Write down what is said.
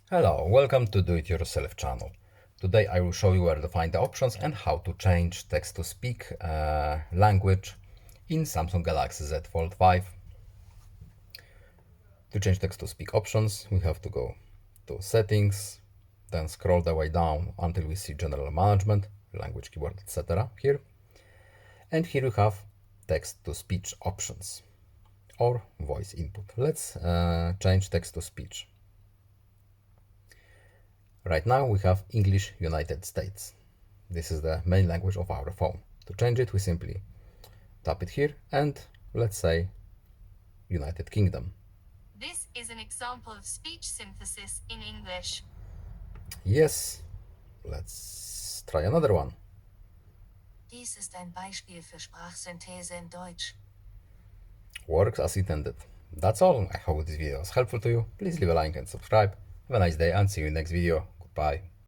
Hello, welcome to Do It Yourself channel. Today I will show you where to find the options and how to change text-to-speak language in Samsung Galaxy Z Fold5. To change text-to-speak options, we have to go to Settings, then scroll the way down until we see General Management, Language, Keyboard, etc. here. And here we have text-to-speech options or voice input. Let's change text-to-speech. Right now we have English United States. This is the main language of our phone. To change it, we simply tap it here and let's say United Kingdom. This is an example of speech synthesis in English. Yes, let's try another one. Dies ist ein Beispiel für Sprachsynthese in Deutsch. Works as intended. That's all. I hope this video was helpful to you. Please leave a like and subscribe. Have a nice day and see you in the next video. Goodbye.